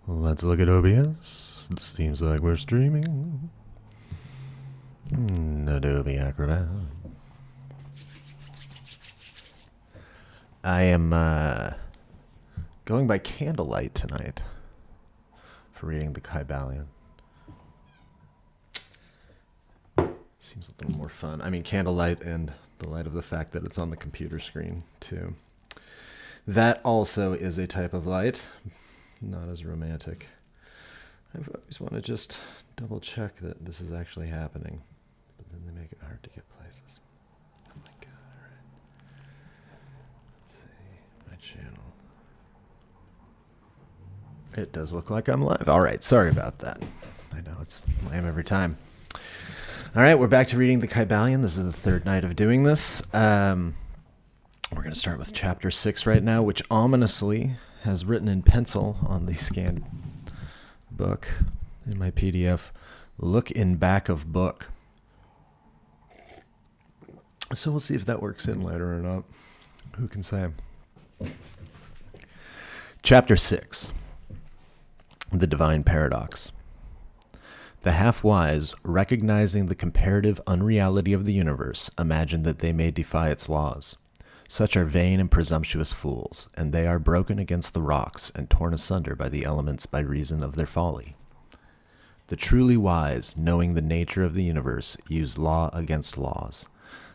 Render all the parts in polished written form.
Let's look at OBS. It seems like we're streaming. Adobe Acrobat. I am going by candlelight tonight for reading the Kybalion. Seems a little more fun. I mean, candlelight and the light of the fact that it's on the computer screen, too. That also is a type of light. Not as romantic. I always want to just double check that this is actually happening. But then they make it hard to get places. Oh my god, alright. Let's see, my channel. It does look like I'm live. Alright, sorry about that. I know, it's lame every time. Alright, we're back to reading the Kybalion. This is the third night of doing this. We're going to start with chapter 6 right now, which ominously has written in pencil on the scanned book in my PDF. Look in back of book. So we'll see if that works in later or not. Who can say? Chapter 6. The Divine Paradox. The half-wise, recognizing the comparative unreality of the universe, imagine that they may defy its laws. Such are vain and presumptuous fools, and they are broken against the rocks and torn asunder by the elements by reason of their folly. The truly wise, knowing the nature of the universe, use law against laws,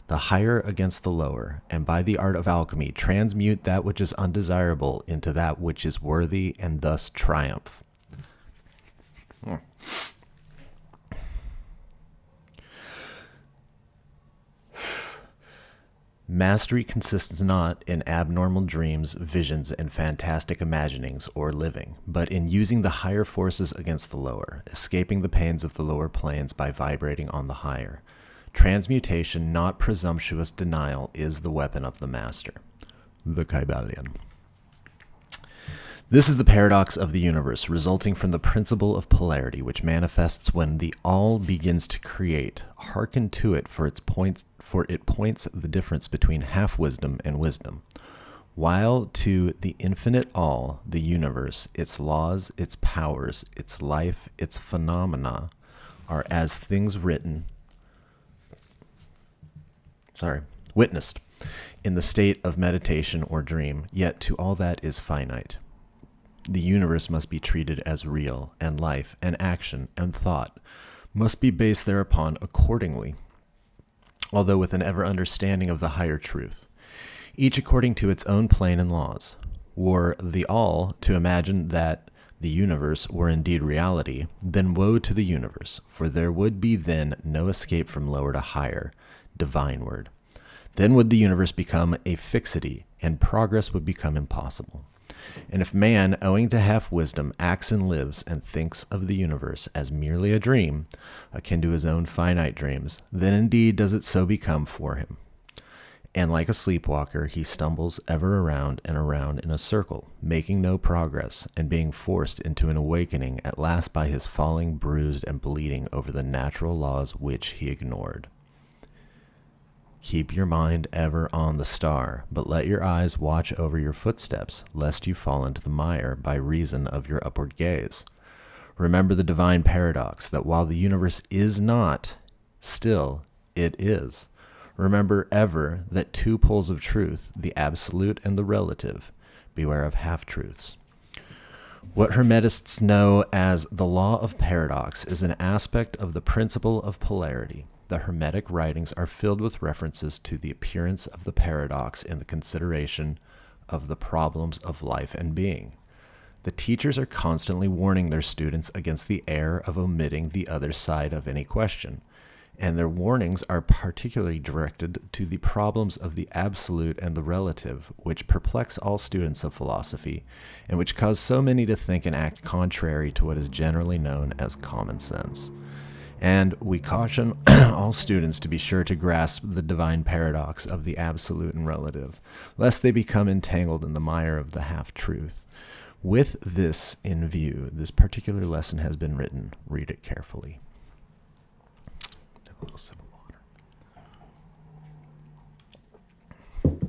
the higher against the lower, and by the art of alchemy transmute that which is undesirable into that which is worthy, and thus triumph. Mastery consists not in abnormal dreams, visions, and fantastic imaginings or living, but in using the higher forces against the lower, escaping the pains of the lower planes by vibrating on the higher. Transmutation, not presumptuous denial, is the weapon of the master. The Kybalion. This is the paradox of the universe, resulting from the principle of polarity, which manifests when the all begins to create. Hearken to it, for it points the difference between half-wisdom and wisdom. While to the infinite all, the universe, its laws, its powers, its life, its phenomena, are as things witnessed, in the state of meditation or dream, yet to all that is finite. The universe must be treated as real, and life, and action, and thought must be based thereupon accordingly, although with an ever understanding of the higher truth, each according to its own plane and laws. Were the all to imagine that the universe were indeed reality, then woe to the universe, for there would be then no escape from lower to higher, divineward. Then would the universe become a fixity, and progress would become impossible. And if man, owing to half-wisdom, acts and lives and thinks of the universe as merely a dream, akin to his own finite dreams, then indeed does it so become for him. And like a sleepwalker, he stumbles ever around and around in a circle, making no progress, and being forced into an awakening at last by his falling bruised and bleeding over the natural laws which he ignored. Keep your mind ever on the star, but let your eyes watch over your footsteps, lest you fall into the mire by reason of your upward gaze. Remember the divine paradox, that while the universe is not, still it is. Remember ever that two poles of truth, the absolute and the relative, beware of half-truths. What Hermetists know as the law of paradox is an aspect of the principle of polarity. The Hermetic writings are filled with references to the appearance of the paradox in the consideration of the problems of life and being. The teachers are constantly warning their students against the error of omitting the other side of any question, and their warnings are particularly directed to the problems of the absolute and the relative, which perplex all students of philosophy, and which cause so many to think and act contrary to what is generally known as common sense. And we caution all students to be sure to grasp the divine paradox of the absolute and relative, lest they become entangled in the mire of the half-truth. With this in view, this particular lesson has been written. Read it carefully. Have a little sip of water.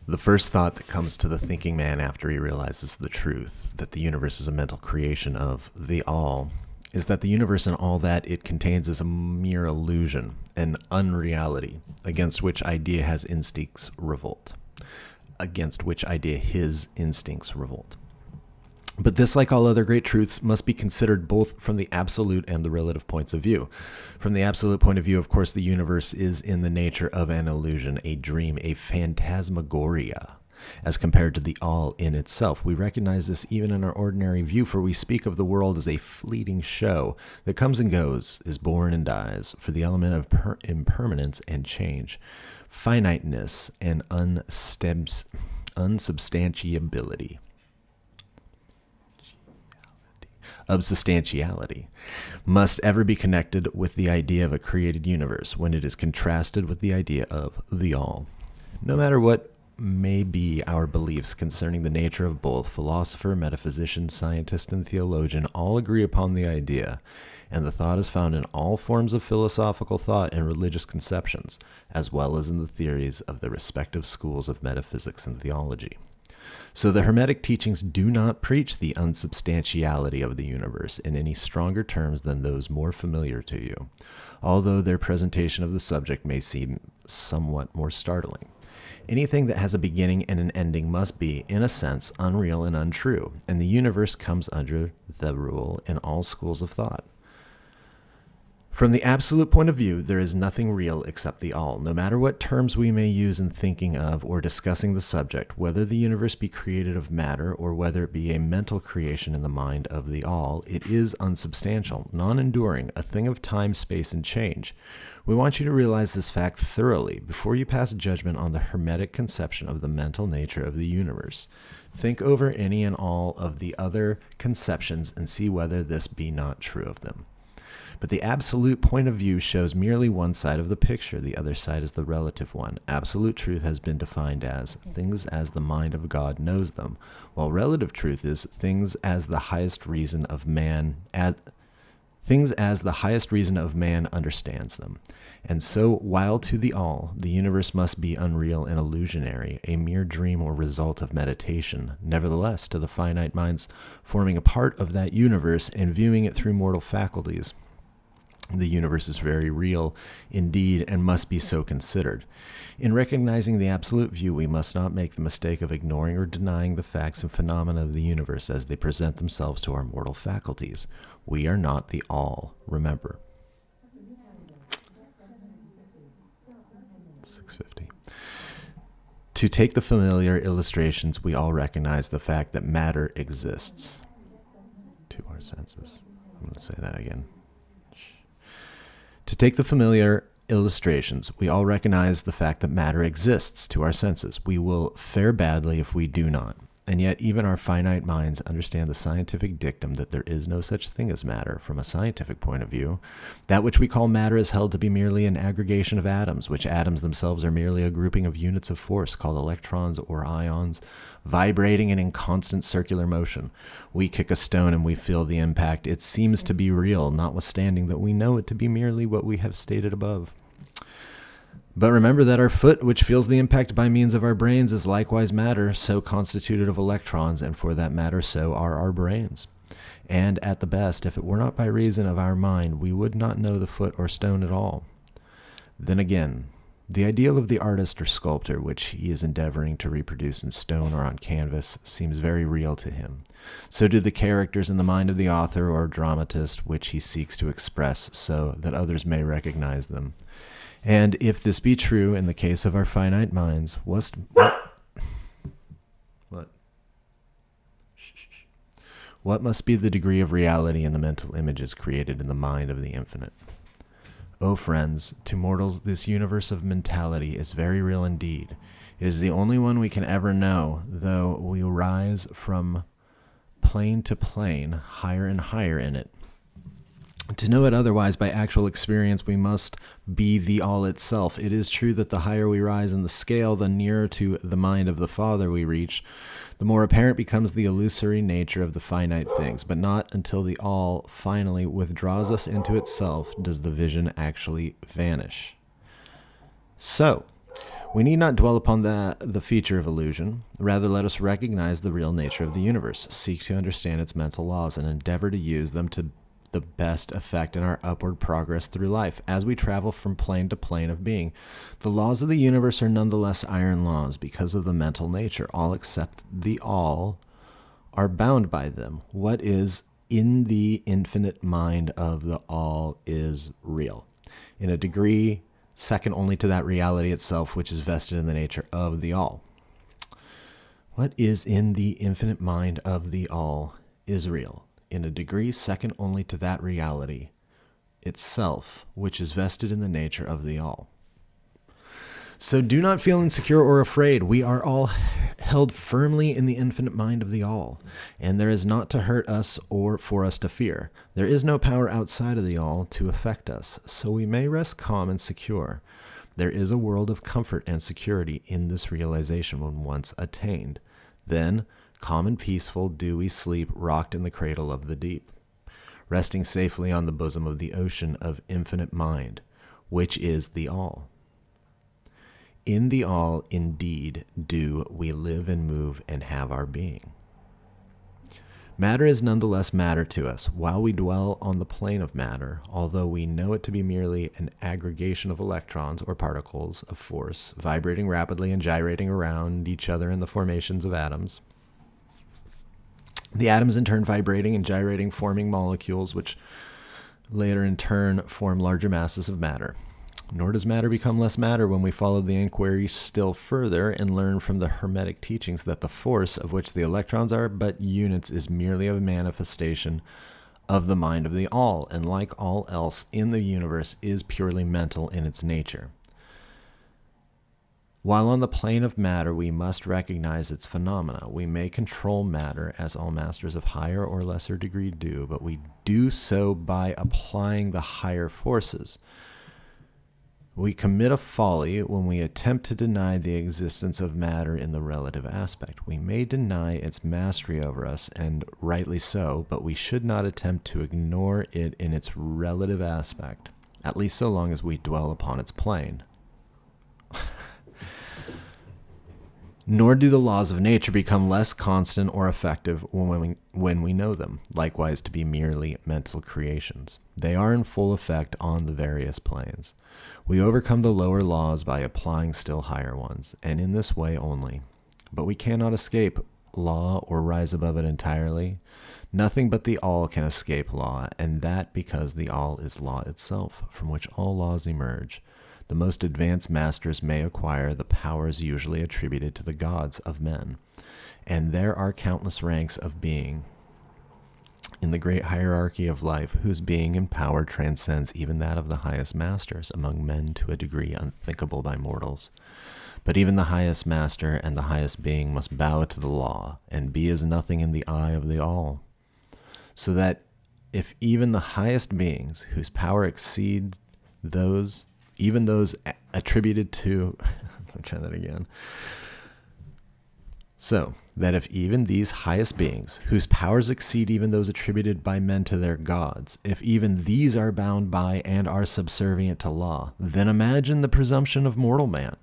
The first thought that comes to the thinking man after he realizes the truth, that the universe is a mental creation of the all, is that the universe and all that it contains is a mere illusion, an unreality, against which idea has instincts revolt. Against which idea his instincts revolt. But this, like all other great truths, must be considered both from the absolute and the relative points of view. From the absolute point of view, of course, the universe is in the nature of an illusion, a dream, a phantasmagoria, as compared to the all in itself. We recognize this even in our ordinary view, for we speak of the world as a fleeting show that comes and goes, is born and dies, for the element of impermanence and change, finiteness and unsubstantiability. Of substantiality, must ever be connected with the idea of a created universe when it is contrasted with the idea of the all. No matter what may be our beliefs concerning the nature of both, philosopher, metaphysician, scientist, and theologian all agree upon the idea, and the thought is found in all forms of philosophical thought and religious conceptions, as well as in the theories of the respective schools of metaphysics and theology. So the Hermetic teachings do not preach the unsubstantiality of the universe in any stronger terms than those more familiar to you, although their presentation of the subject may seem somewhat more startling. Anything that has a beginning and an ending must be, in a sense, unreal and untrue, and the universe comes under the rule in all schools of thought. From the absolute point of view, there is nothing real except the all. No matter what terms we may use in thinking of or discussing the subject, whether the universe be created of matter or whether it be a mental creation in the mind of the all, it is unsubstantial, non-enduring, a thing of time, space, and change. We want you to realize this fact thoroughly before you pass judgment on the Hermetic conception of the mental nature of the universe. Think over any and all of the other conceptions and see whether this be not true of them. But the absolute point of view shows merely one side of the picture. The other side is the relative one. Absolute truth has been defined as things as the mind of God knows them, while relative truth is things as the highest reason of man understands them. And so, while to the all, the universe must be unreal and illusionary, a mere dream or result of meditation, nevertheless, to the finite minds forming a part of that universe and viewing it through mortal faculties, the universe is very real indeed and must be so considered. In recognizing the absolute view, we must not make the mistake of ignoring or denying the facts and phenomena of the universe as they present themselves to our mortal faculties. We are not the all, remember. 650. To take the familiar illustrations, we all recognize the fact that matter exists to our senses. I'm going to say that again. To take the familiar illustrations, we all recognize the fact that matter exists to our senses. We will fare badly if we do not. And yet even our finite minds understand the scientific dictum that there is no such thing as matter from a scientific point of view. That which we call matter is held to be merely an aggregation of atoms, which atoms themselves are merely a grouping of units of force called electrons or ions, vibrating and in constant circular motion. We kick a stone and we feel the impact. It seems to be real, notwithstanding that we know it to be merely what we have stated above. But remember that our foot, which feels the impact by means of our brains, is likewise matter, so constituted of electrons, and for that matter, so are our brains. And at the best, if it were not by reason of our mind, we would not know the foot or stone at all. Then again, the ideal of the artist or sculptor, which he is endeavoring to reproduce in stone or on canvas, seems very real to him. So do the characters in the mind of the author or dramatist, which he seeks to express so that others may recognize them. And if this be true in the case of our finite minds, what must be the degree of reality in the mental images created in the mind of the infinite? O friends, to mortals this universe of mentality is very real indeed. It is the only one we can ever know, though we rise from plane to plane, higher and higher in it. To know it otherwise by actual experience, we must be the all itself. It is true that the higher we rise in the scale, the nearer to the mind of the Father we reach, the more apparent becomes the illusory nature of the finite things. But not until the all finally withdraws us into itself does the vision actually vanish. So, We need not dwell upon the feature of illusion. Rather, let us recognize the real nature of the universe, seek to understand its mental laws, and endeavor to use them to the best effect in our upward progress through life as we travel from plane to plane of being. The laws of the universe are nonetheless iron laws because of the mental nature. All except the all are bound by them. What is in the infinite mind of the all is real, in a degree second only to that reality itself which is vested in the nature of the all. What is in the infinite mind of the all is real, in a degree second only to that reality itself which is vested in the nature of the all. So do not feel insecure or afraid. We are all held firmly in the infinite mind of the all, and there is naught to hurt us or for us to fear. There is no power outside of the all to affect us, so we may rest calm and secure. There is a world of comfort and security in this realization when once attained. Then, calm and peaceful, do we sleep, rocked in the cradle of the deep, resting safely on the bosom of the ocean of infinite mind, which is the all. In the all, indeed, do we live and move and have our being. Matter is nonetheless matter to us, while we dwell on the plane of matter, although we know it to be merely an aggregation of electrons or particles of force, vibrating rapidly and gyrating around each other in the formations of atoms. The atoms in turn vibrating and gyrating, forming molecules, which later in turn form larger masses of matter. Nor does matter become less matter when we follow the inquiry still further and learn from the Hermetic teachings that the force of which the electrons are but units is merely a manifestation of the mind of the all, and like all else in the universe is purely mental in its nature. While on the plane of matter we must recognize its phenomena, we may control matter as all masters of higher or lesser degree do, but we do so by applying the higher forces. We commit a folly when we attempt to deny the existence of matter in the relative aspect. We may deny its mastery over us, and rightly so, but we should not attempt to ignore it in its relative aspect, at least so long as we dwell upon its plane. Nor do the laws of nature become less constant or effective when we know them, likewise to be merely mental creations. They are in full effect on the various planes. We overcome the lower laws by applying still higher ones, and in this way only. But we cannot escape law or rise above it entirely. Nothing but the all can escape law, and that because the all is law itself, from which all laws emerge. The most advanced masters may acquire the powers usually attributed to the gods of men, and there are countless ranks of being in the great hierarchy of life whose being and power transcends even that of the highest masters among men to a degree unthinkable by mortals. But even the highest master and the highest being must bow to the law and be as nothing in the eye of the all, so that if even the highest beings whose power exceeds those attributed to, I'll try that again. So that if even these highest beings, whose powers exceed even those attributed by men to their gods, if even these are bound by and are subservient to law, then imagine the presumption of mortal man,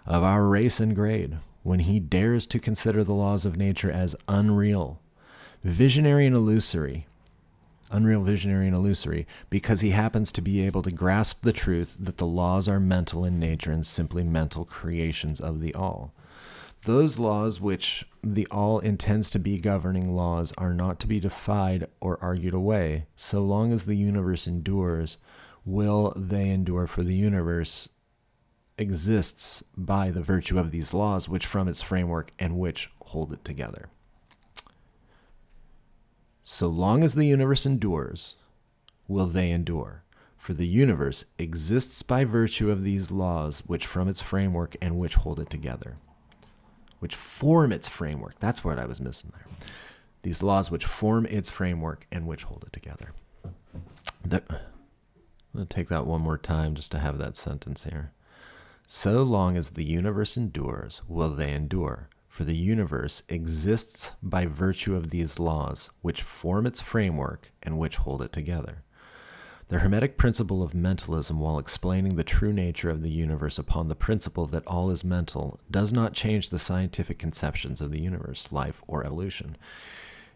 of our race and grade, when he dares to consider the laws of nature as unreal, visionary and illusory, because he happens to be able to grasp the truth that the laws are mental in nature and simply mental creations of the all. Those laws which the all intends to be governing laws are not to be defied or argued away. So long as the universe endures, will they endure, for the universe exists by the virtue of these laws, which from its framework and which hold it together. So long as the universe endures, will they endure, for the universe exists by virtue of these laws, which from its framework and which hold it together. Which form its framework. That's what I was missing there. These laws which form its framework and which hold it together. I'm going to take that one more time just to have that sentence here. So long as the universe endures, will they endure, for the universe exists by virtue of these laws which form its framework and which hold it together. The Hermetic principle of mentalism, while explaining the true nature of the universe upon the principle that all is mental, does not change the scientific conceptions of the universe, life, or evolution.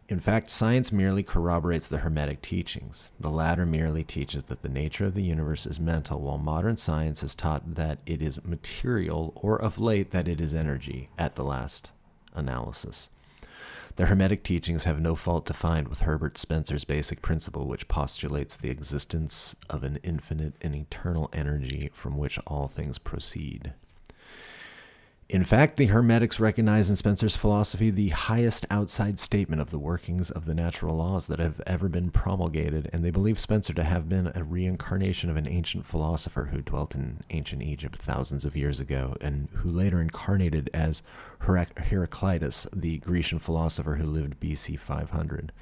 In fact, science merely corroborates the Hermetic teachings. The latter merely teaches that the nature of the universe is mental, while modern science has taught that it is material, or of late that it is energy, at the last analysis. The Hermetic teachings have no fault to find with Herbert Spencer's basic principle, which postulates the existence of an infinite and eternal energy from which all things proceed. In fact, the Hermetics recognize in Spencer's philosophy the highest outside statement of the workings of the natural laws that have ever been promulgated, and they believe Spencer to have been a reincarnation of an ancient philosopher who dwelt in ancient Egypt thousands of years ago, and who later incarnated as Heraclitus, the Grecian philosopher who lived BC 500.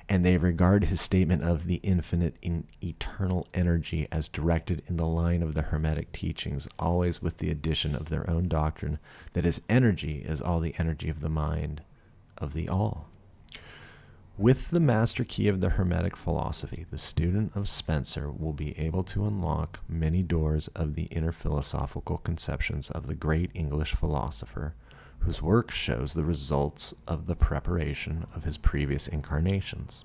And they regard his statement of the infinite and eternal energy as directed in the line of the Hermetic teachings, always with the addition of their own doctrine that his energy is all the energy of the mind of the all. With the master key of the Hermetic philosophy, the student of Spencer will be able to unlock many doors of the inner philosophical conceptions of the great English philosopher, whose work shows the results of the preparation of his previous incarnations.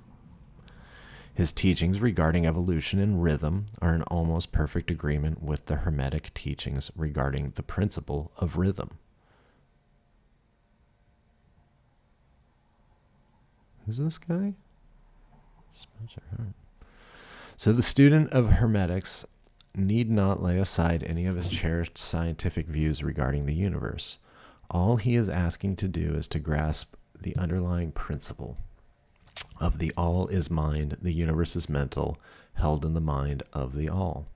His teachings regarding evolution and rhythm are in almost perfect agreement with the Hermetic teachings regarding the principle of rhythm. Who's this guy? Spencer. So the student of Hermetics need not lay aside any of his cherished scientific views regarding the universe. All he is asking to do is to grasp the underlying principle of the all is mind, the universe is mental, held in the mind of the all.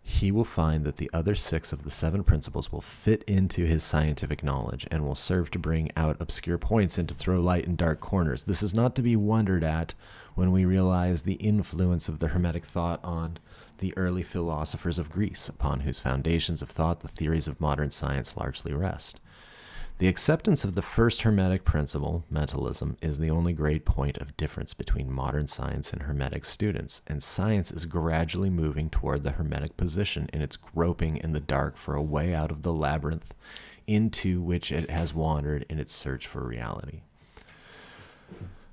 He will find that the other 6 of the 7 principles will fit into his scientific knowledge and will serve to bring out obscure points and to throw light in dark corners. This is not to be wondered at when we realize the influence of the Hermetic thought on the early philosophers of Greece, upon whose foundations of thought the theories of modern science largely rest. The acceptance of the first Hermetic principle, mentalism, is the only great point of difference between modern science and Hermetic students, and science is gradually moving toward the Hermetic position in its groping in the dark for a way out of the labyrinth into which it has wandered in its search for reality.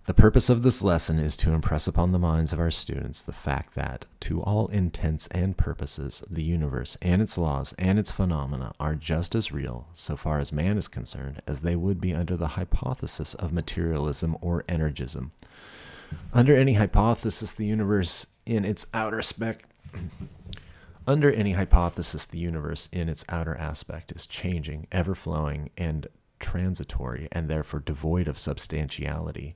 The purpose of this lesson is to impress upon the minds of our students the fact that, to all intents and purposes, the universe and its laws and its phenomena are just as real, so far as man is concerned, as they would be under the hypothesis of materialism or energism. Under any hypothesis, the universe in its outer aspect is changing, ever-flowing, and transitory, and therefore devoid of substantiality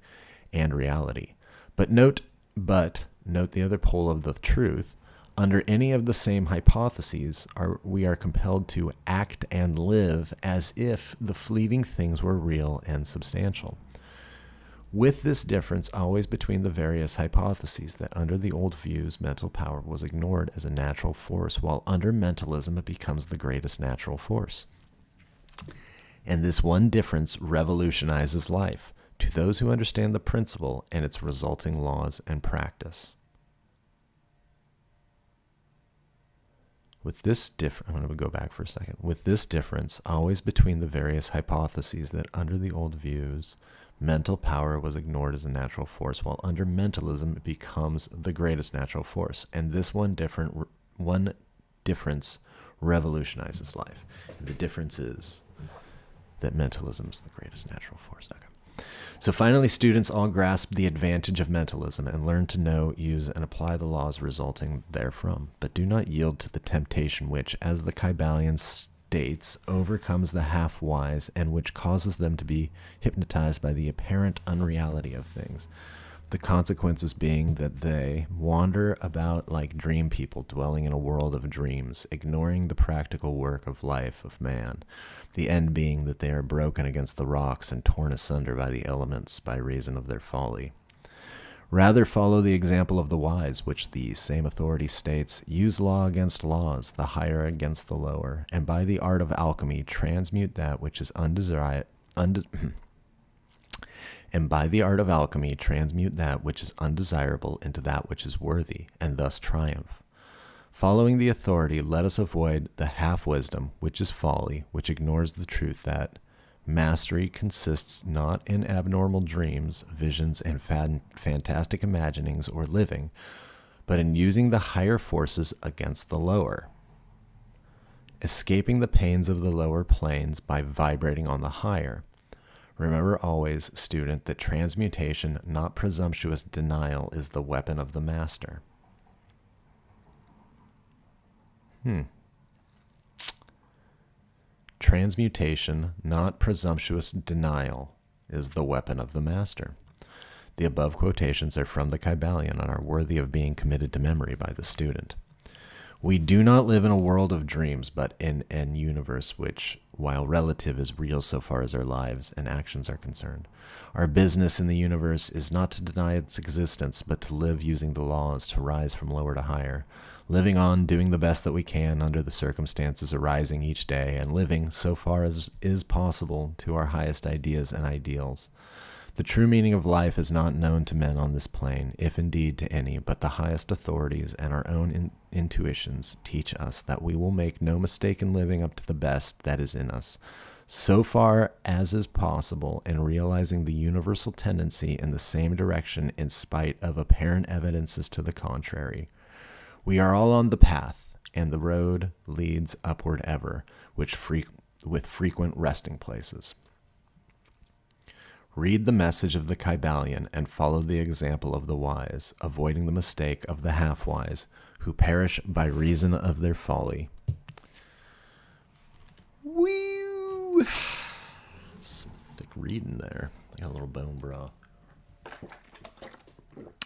and reality. But note the other pole of the truth. Under any of the same hypotheses, we are compelled to act and live as if the fleeting things were real and substantial. With this difference always between the various hypotheses, that under the old views, mental power was ignored as a natural force, while under mentalism it becomes the greatest natural force. And this one difference revolutionizes life to those who understand the principle and its resulting laws and practice. With this I'm going to go back for a second. With this difference always between the various hypotheses, that under the old views, mental power was ignored as a natural force, while under mentalism it becomes the greatest natural force. And this one difference revolutionizes life. And the difference is that mentalism is the greatest natural force. Okay. So finally, students all grasp the advantage of mentalism and learn to know, use, and apply the laws resulting therefrom, but do not yield to the temptation which, as the Kybalion states, overcomes the half-wise and which causes them to be hypnotized by the apparent unreality of things. The consequences being that they wander about like dream people, dwelling in a world of dreams, ignoring the practical work of life of man, the end being that they are broken against the rocks and torn asunder by the elements by reason of their folly. Rather follow the example of the wise, which the same authority states, use law against laws, the higher against the lower, and by the art of alchemy transmute that which is and by the art of alchemy transmute that which is undesirable into that which is worthy, and thus triumph. Following the authority, let us avoid the half-wisdom, which is folly, which ignores the truth that mastery consists not in abnormal dreams, visions, and fantastic imaginings or living, but in using the higher forces against the lower. Escaping the pains of the lower planes by vibrating on the higher. Remember always, student, that transmutation, not presumptuous denial, is the weapon of the master. Transmutation, not presumptuous denial, is the weapon of the master. The above quotations are from the Kybalion and are worthy of being committed to memory by the student. We do not live in a world of dreams, but in an universe which, while relative, is real so far as our lives and actions are concerned. Our business in the universe is not to deny its existence, but to live using the laws to rise from lower to higher, living on, doing the best that we can under the circumstances arising each day, and living, so far as is possible, to our highest ideas and ideals. The true meaning of life is not known to men on this plane, if indeed to any, but the highest authorities and our own intuitions teach us that we will make no mistake in living up to the best that is in us, so far as is possible, in realizing the universal tendency in the same direction in spite of apparent evidences to the contrary. We are all on the path, and the road leads upward ever, with frequent resting places. Read the message of the Kybalion and follow the example of the wise, avoiding the mistake of the half-wise, who perish by reason of their folly. Woo! Some thick reading there. I got a little bone broth.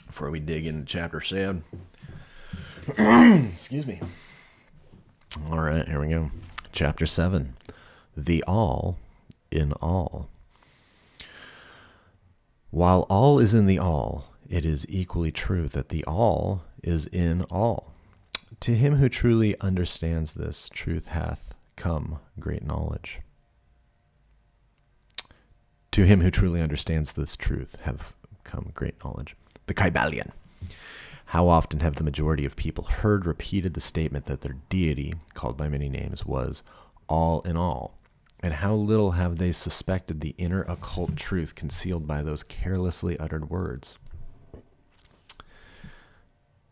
Before we dig into chapter 7. Excuse me. All right, here we go. Chapter 7. The All in All. While all is in the all, it is equally true that the all is in all. To him who truly understands this truth hath come great knowledge. To him who truly understands this truth hath come great knowledge. The Kybalion. How often have the majority of people heard repeated the statement that their deity, called by many names, was all in all? And how little have they suspected the inner occult truth concealed by those carelessly uttered words?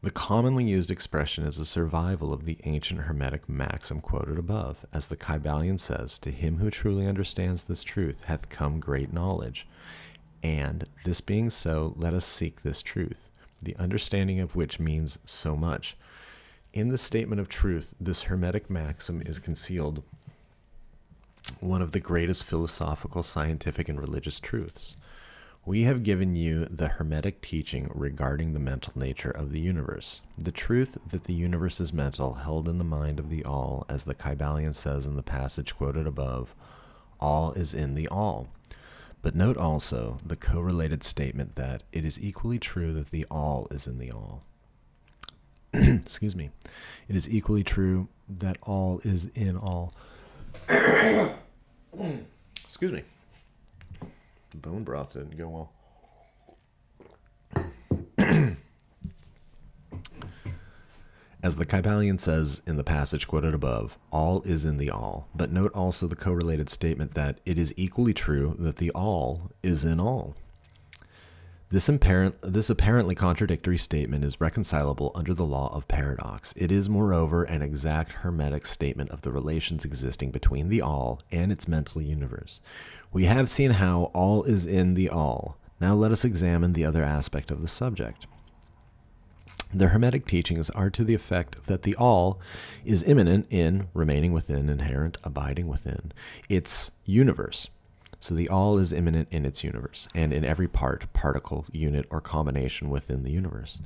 The commonly used expression is a survival of the ancient Hermetic maxim quoted above. As the Kybalion says, to him who truly understands this truth hath come great knowledge. And, this being so, let us seek this truth, the understanding of which means so much. In the statement of truth, this Hermetic maxim is concealed one of the greatest philosophical, scientific, and religious truths. We have given you the Hermetic teaching regarding the mental nature of the universe. The truth that the universe is mental, held in the mind of the all, as the Kybalion says in the passage quoted above, all is in the all. But note also the correlated statement that it is equally true that the all is in the all. Excuse me. It is equally true that all is in all. Excuse me. The bone broth didn't go well. As the Kybalion says in the passage quoted above, all is in the all. But note also the correlated statement that it is equally true that the all is in all. This apparently contradictory statement is reconcilable under the law of paradox. It is, moreover, an exact Hermetic statement of the relations existing between the all and its mental universe. We have seen how all is in the all. Now let us examine the other aspect of the subject. The Hermetic teachings are to the effect that the all is immanent in, remaining within, inherent, abiding within, its universe. So the all is immanent in its universe, and in every part, particle, unit, or combination within the universe.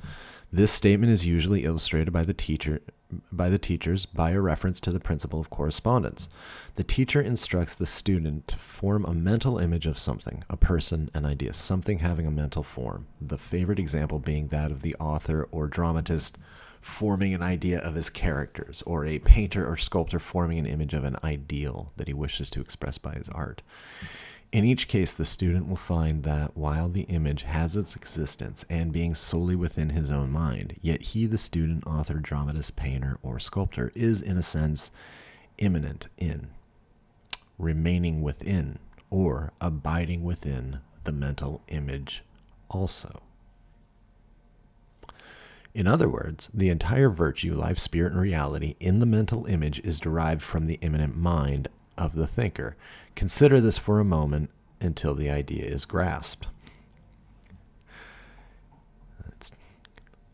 This statement is usually illustrated by the teachers by a reference to the principle of correspondence. The teacher instructs the student to form a mental image of something, a person, an idea, something having a mental form. The favorite example being that of the author or dramatist forming an idea of his characters, or a painter or sculptor forming an image of an ideal that he wishes to express by his art. In each case, the student will find that while the image has its existence and being solely within his own mind, yet he, the student, author, dramatist, painter, or sculptor, is in a sense immanent in, remaining within, or abiding within the mental image also. In other words, the entire virtue, life, spirit, and reality in the mental image is derived from the immanent mind of the thinker. Consider this for a moment until the idea is grasped.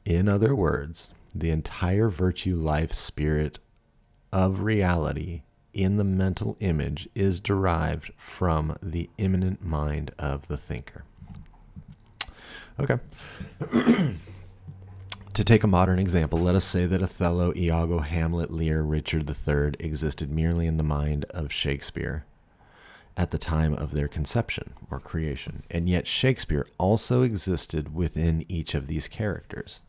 In other words, the entire virtue, life, spirit of reality in the mental image is derived from the immanent mind of the thinker. Okay. To take a modern example, let us say that Othello, Iago, Hamlet, Lear, Richard III existed merely in the mind of Shakespeare at the time of their conception or creation, and yet Shakespeare also existed within each of these characters,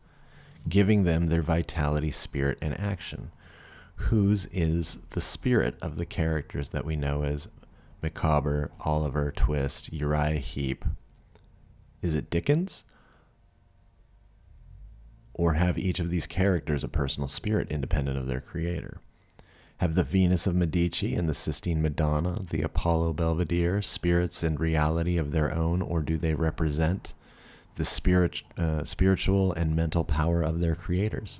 giving them their vitality, spirit, and action. Whose is the spirit of the characters that we know as Micawber, Oliver Twist, Uriah Heep? Is it Dickens? Or have each of these characters a personal spirit independent of their creator? Have the Venus of Medici and the Sistine Madonna, the Apollo Belvedere, spirits and reality of their own, or do they represent the spiritual and mental power of their creators?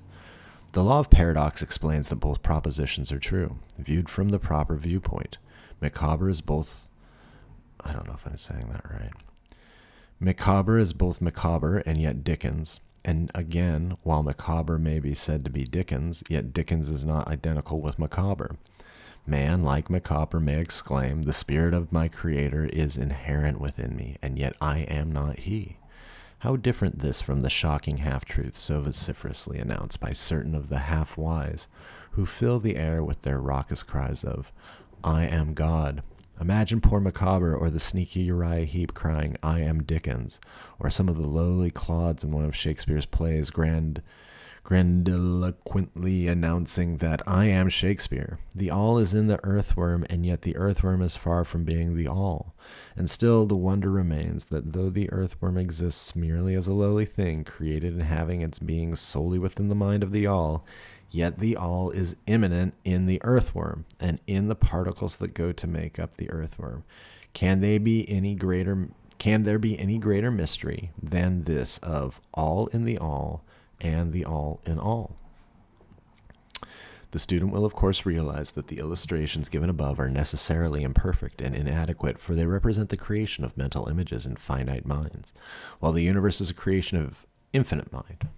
The law of paradox explains that both propositions are true, viewed from the proper viewpoint. Micawber is both... I don't know if I'm saying that right. Micawber is both Micawber and yet Dickens. And again, while Micawber may be said to be Dickens, yet Dickens is not identical with Micawber. Man, like Micawber, may exclaim, "The spirit of my creator is inherent within me, and yet I am not he." How different this from the shocking half-truth so vociferously announced by certain of the half-wise, who fill the air with their raucous cries of, "I am God." Imagine poor Micawber or the sneaky Uriah Heep crying, "I am Dickens," or some of the lowly clods in one of Shakespeare's plays grandiloquently announcing that "I am Shakespeare." The all is in the earthworm, and yet the earthworm is far from being the all. And still the wonder remains that though the earthworm exists merely as a lowly thing, created and having its being solely within the mind of the all, yet the all is immanent in the earthworm and in the particles that go to make up the earthworm. Can there be any greater mystery than this of all in the all and the all in all? The student will of course realize that the illustrations given above are necessarily imperfect and inadequate, for they represent the creation of mental images in finite minds, while the universe is a creation of infinite mind,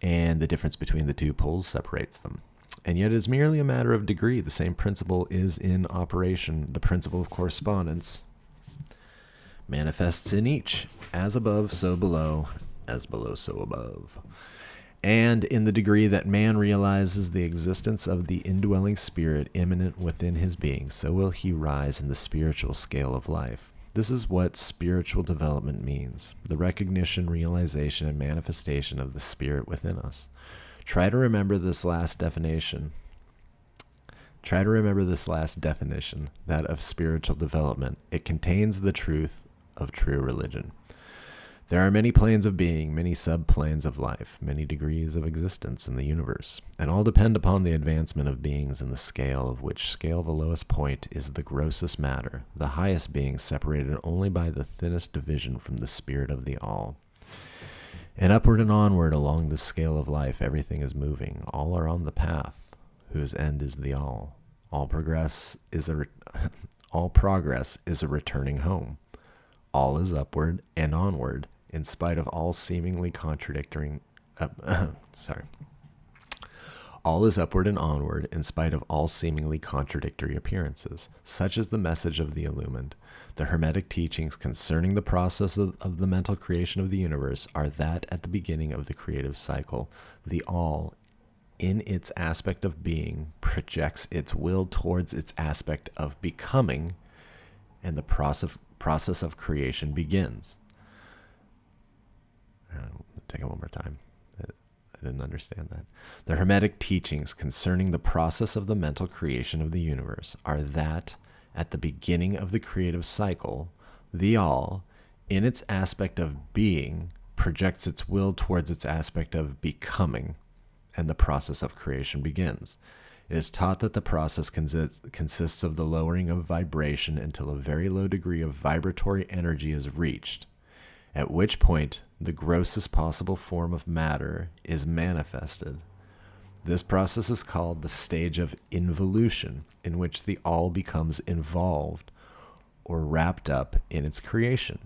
and the difference between the two poles separates them. And yet it is merely a matter of degree. The same principle is in operation. The principle of correspondence manifests in each, as above, so below, as below, so above. And in the degree that man realizes the existence of the indwelling spirit immanent within his being, so will he rise in the spiritual scale of life. This is what spiritual development means: the recognition, realization, and manifestation of the spirit within us. Try to remember this last definition, that of spiritual development. It contains the truth of true religion. There are many planes of being, many subplanes of life, many degrees of existence in the universe, and all depend upon the advancement of beings in the scale, of which scale the lowest point is the grossest matter, the highest being separated only by the thinnest division from the spirit of the all. And upward and onward along the scale of life everything is moving, all are on the path, whose end is the all. All progress is a returning home. All is upward and onward, in spite of all seemingly contradictory All is upward and onward, in spite of all seemingly contradictory appearances. Such is the message of the illumined. The Hermetic teachings concerning the process of the mental creation of the universe are that at the beginning of the creative cycle, the all, in its aspect of being, projects its will towards its aspect of becoming, and the process of creation begins. Take it one more time. I didn't understand that. The Hermetic teachings concerning the process of the mental creation of the universe are that at the beginning of the creative cycle, The all, in its aspect of being, projects its will towards its aspect of becoming, and the process of creation begins. It is taught that the process consists of the lowering of vibration until a very low degree of vibratory energy is reached, at which point the grossest possible form of matter is manifested. This process is called the stage of involution, in which the all becomes involved or wrapped up in its creation.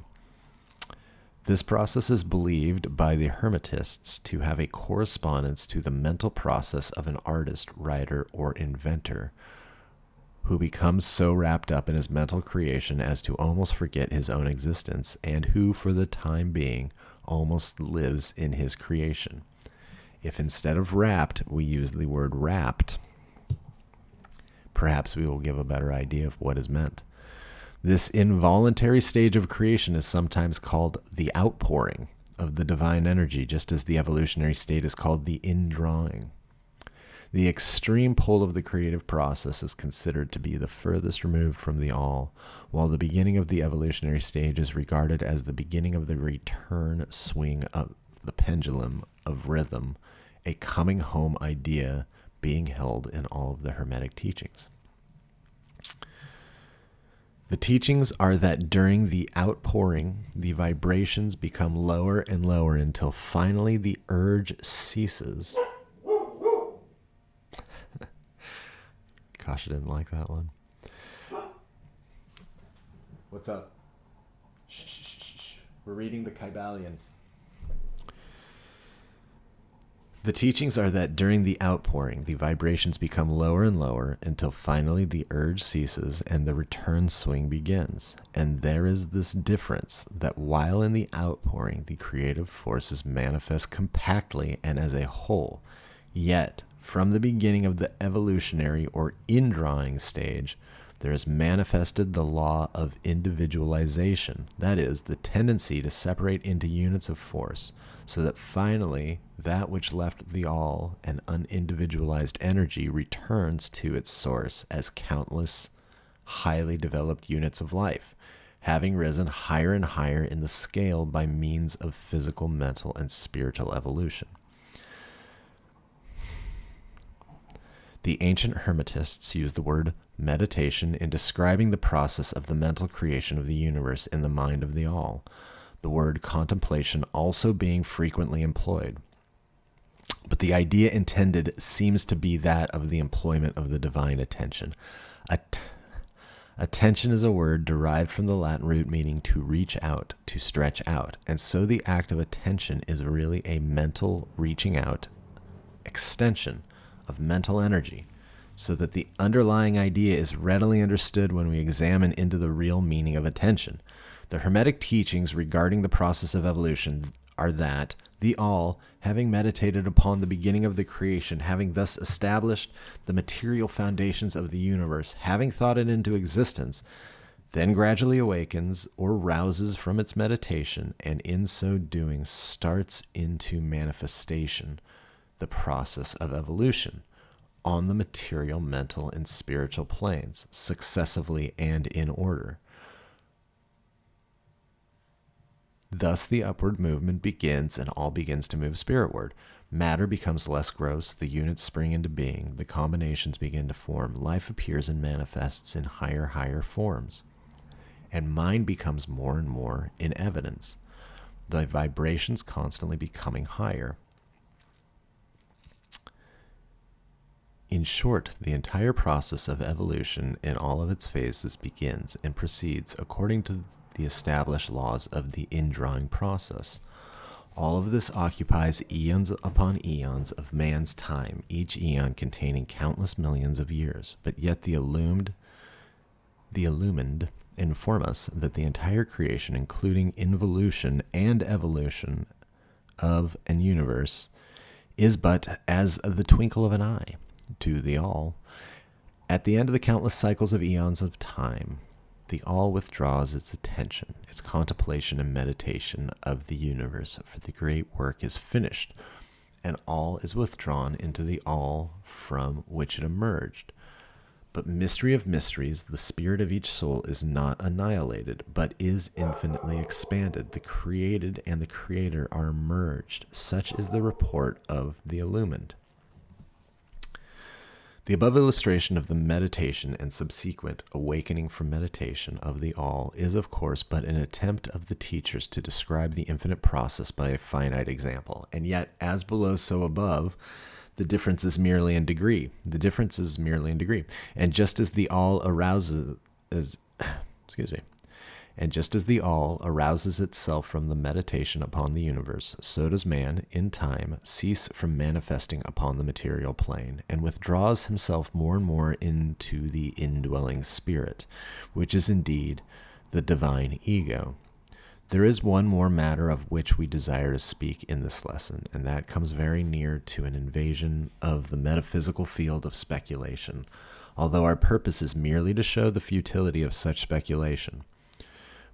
This process is believed by the Hermetists to have a correspondence to the mental process of an artist, writer, or inventor who becomes so wrapped up in his mental creation as to almost forget his own existence, and who, for the time being, almost lives in his creation. If instead of wrapped, we use the word wrapped, perhaps we will give a better idea of what is meant. This involuntary stage of creation is sometimes called the outpouring of the divine energy, just as the evolutionary state is called the indrawing. The extreme pole of the creative process is considered to be the furthest removed from the all, while the beginning of the evolutionary stage is regarded as the beginning of the return swing of the pendulum of rhythm, a coming home idea being held in all of the Hermetic teachings. The teachings are that during the outpouring, the vibrations become lower and lower until finally the urge ceases. Gosh, I didn't like that one. What's up? Shh, shh, shh, shh. We're reading the Kybalion. The teachings are that during the outpouring, the vibrations become lower and lower until finally the urge ceases and the return swing begins. And there is this difference that while in the outpouring, the creative forces manifest compactly and as a whole, yet from the beginning of the evolutionary or indrawing stage, there is manifested the law of individualization, that is, the tendency to separate into units of force, so that finally that which left the all and unindividualized energy returns to its source as countless, highly developed units of life, having risen higher and higher in the scale by means of physical, mental, and spiritual evolution. The ancient Hermetists used the word meditation in describing the process of the mental creation of the universe in the mind of the all, the word contemplation also being frequently employed. But the idea intended seems to be that of the employment of the divine attention. Attention is a word derived from the Latin root meaning to reach out, to stretch out, and so the act of attention is really a mental reaching out, extension of mental energy, so that the underlying idea is readily understood when we examine into the real meaning of attention. The Hermetic teachings regarding the process of evolution are that the all, having meditated upon the beginning of the creation, having thus established the material foundations of the universe, having thought it into existence, then gradually awakens or rouses from its meditation, and in so doing starts into manifestation, the process of evolution, on the material, mental, and spiritual planes, successively and in order. Thus the upward movement begins, and all begins to move spiritward. Matter becomes less gross, the units spring into being, the combinations begin to form, life appears and manifests in higher forms, and mind becomes more and more in evidence, the vibrations constantly becoming higher. In short, the entire process of evolution in all of its phases begins and proceeds according to the established laws of the indrawing process. All of this occupies eons upon eons of man's time, each eon containing countless millions of years, but yet the illumined inform us that the entire creation, including involution and evolution of an universe, is but as the twinkle of an eye to the all. At the end of the countless cycles of eons of time, the all withdraws its attention, its contemplation and meditation of the universe, for the great work is finished, and all is withdrawn into the all from which it emerged. But mystery of mysteries, the spirit of each soul is not annihilated, but is infinitely expanded. The created and the creator are merged. Such is the report of the illumined. The above illustration of the meditation and subsequent awakening from meditation of the all is, of course, but an attempt of the teachers to describe the infinite process by a finite example. And yet, as below, so above, the difference is merely in degree. And just as the all arouses itself from the meditation upon the universe, so does man, in time, cease from manifesting upon the material plane, and withdraws himself more and more into the indwelling spirit, which is indeed the divine ego. There is one more matter of which we desire to speak in this lesson, and that comes very near to an invasion of the metaphysical field of speculation, although our purpose is merely to show the futility of such speculation.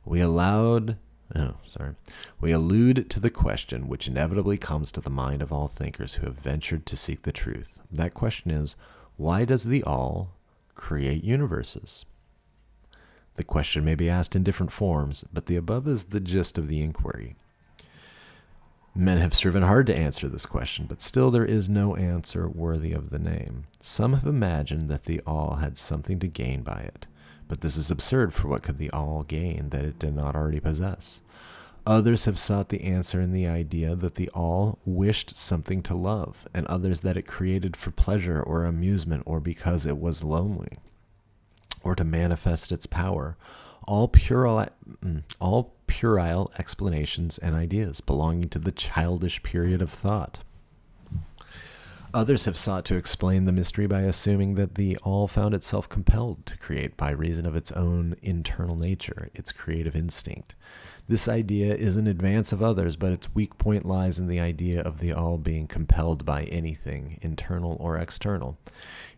We allude to the question which inevitably comes to the mind of all thinkers who have ventured to seek the truth. That question is, why does the all create universes? The question may be asked in different forms, but the above is the gist of the inquiry. Men have striven hard to answer this question, but still there is no answer worthy of the name. Some have imagined that the all had something to gain by it, but this is absurd, for what could the all gain that it did not already possess? Others have sought the answer in the idea that the all wished something to love, and others that it created for pleasure or amusement or because it was lonely, or to manifest its power, all puerile explanations and ideas belonging to the childish period of thought. Others have sought to explain the mystery by assuming that the all found itself compelled to create by reason of its own internal nature, its creative instinct. This idea is in advance of others, but its weak point lies in the idea of the all being compelled by anything, internal or external.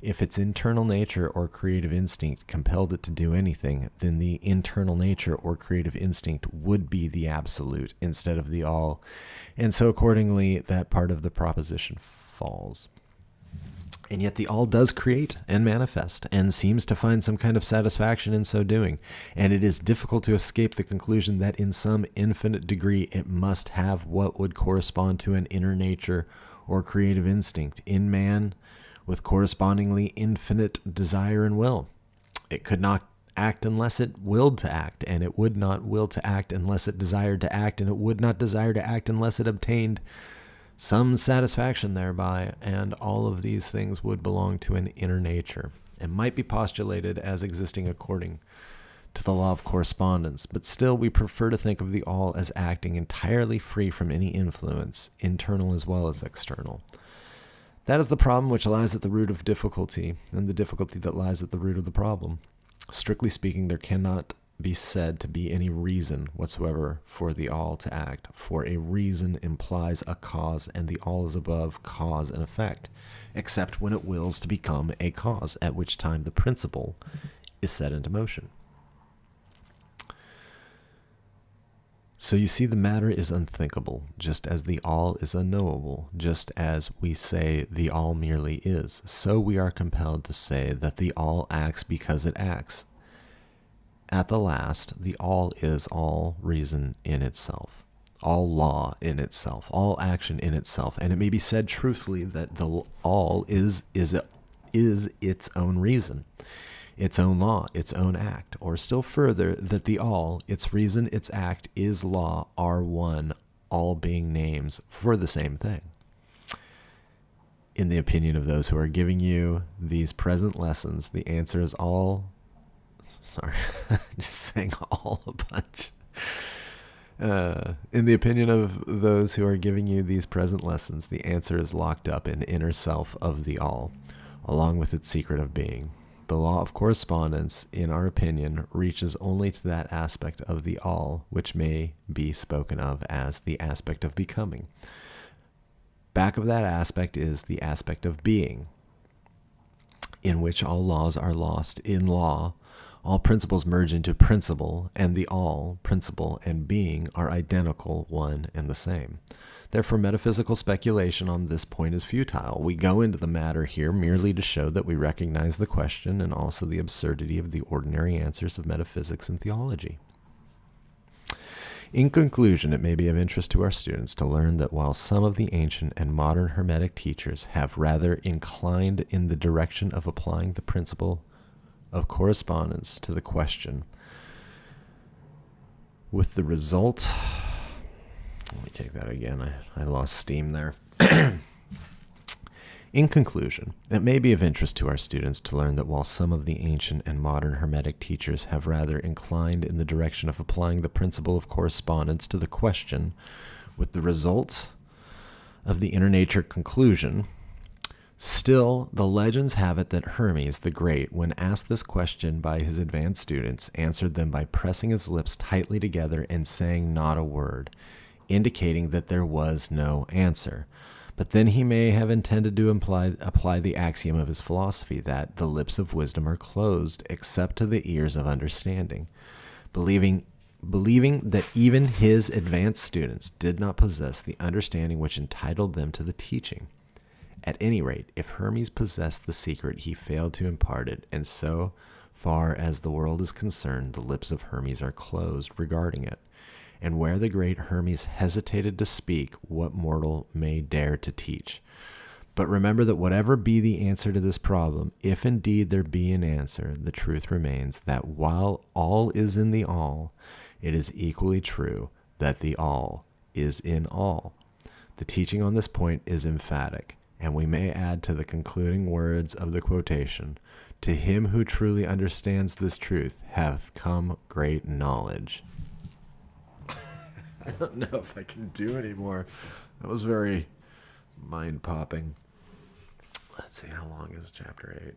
If its internal nature or creative instinct compelled it to do anything, then the internal nature or creative instinct would be the absolute instead of the all, and so accordingly that part of the proposition falls. And yet the all does create and manifest, and seems to find some kind of satisfaction in so doing, and it is difficult to escape the conclusion that in some infinite degree it must have what would correspond to an inner nature or creative instinct in man, with correspondingly infinite desire and will. It could not act unless it willed to act, and it would not will to act unless it desired to act, and it would not desire to act unless it obtained some satisfaction thereby, and all of these things would belong to an inner nature, and might be postulated as existing according to the law of correspondence, but still we prefer to think of the all as acting entirely free from any influence, internal as well as external. That is the problem which lies at the root of difficulty, and the difficulty that lies at the root of the problem. Strictly speaking, there cannot be said to be any reason whatsoever for the all to act, for a reason implies a cause, and the all is above cause and effect, except when it wills to become a cause, at which time the principle is set into motion. So you see, the matter is unthinkable, just as the all is unknowable, just as we say the all merely is, so we are compelled to say that the all acts because it acts. At the last, the all is all reason in itself, all law in itself, all action in itself, and it may be said truthfully that the all is its own reason, its own law, its own act, or still further, that the all, its reason, its act, is law, are one, all being names for the same thing. In the opinion of those who are giving you these present lessons, the answer is all. Sorry, just saying all a bunch. In the opinion of those who are giving you these present lessons, the answer is locked up in inner self of the all, along with its secret of being. The law of correspondence, in our opinion, reaches only to that aspect of the all which may be spoken of as the aspect of becoming. Back of that aspect is the aspect of being, in which all laws are lost in law. All principles merge into principle, and the all, principle, and being are identical, one and the same. Therefore, metaphysical speculation on this point is futile. We go into the matter here merely to show that we recognize the question and also the absurdity of the ordinary answers of metaphysics and theology. In conclusion, it may be of interest to our students to learn that while some of the ancient and modern Hermetic teachers have rather inclined in the direction of applying the principle of correspondence to the question, with the result... Let me take that again. I lost steam there. In conclusion, it may be of interest to our students to learn that while some of the ancient and modern Hermetic teachers have rather inclined in the direction of applying the principle of correspondence to the question, with the result of the inner nature conclusion, still the legends have it that Hermes the Great, when asked this question by his advanced students, answered them by pressing his lips tightly together and saying not a word, indicating that there was no answer. But then he may have intended to apply the axiom of his philosophy that the lips of wisdom are closed except to the ears of understanding, believing that even his advanced students did not possess the understanding which entitled them to the teaching. At any rate, if Hermes possessed the secret, he failed to impart it, and so far as the world is concerned, the lips of Hermes are closed regarding it. And where the great Hermes hesitated to speak, what mortal may dare to teach? But remember that whatever be the answer to this problem, if indeed there be an answer, the truth remains that while all is in the all, it is equally true that the all is in all. The teaching on this point is emphatic, and we may add to the concluding words of the quotation, "To him who truly understands this truth hath come great knowledge." I don't know if I can do anymore. That was very mind-popping. Let's see, how long is chapter 8?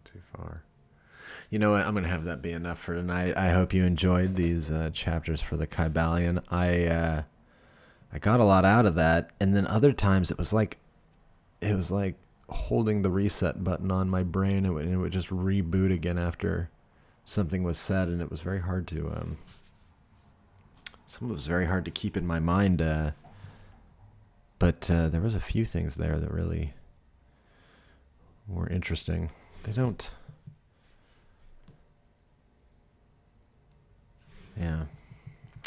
Too far. You know what? I'm going to have that be enough for tonight. I hope you enjoyed these chapters for the Kybalion. I got a lot out of that, and then other times it was like holding the reset button on my brain, and it would just reboot again after something was said, and it was very hard to some of it was very hard to keep in my mind, but there was a few things there that really were interesting.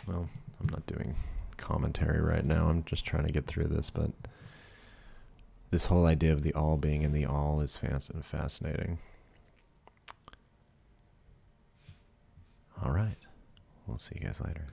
Well, I'm not doing commentary right now. I'm just trying to get through this, but this whole idea of the all being in the all is fascinating. All right. We'll see you guys later.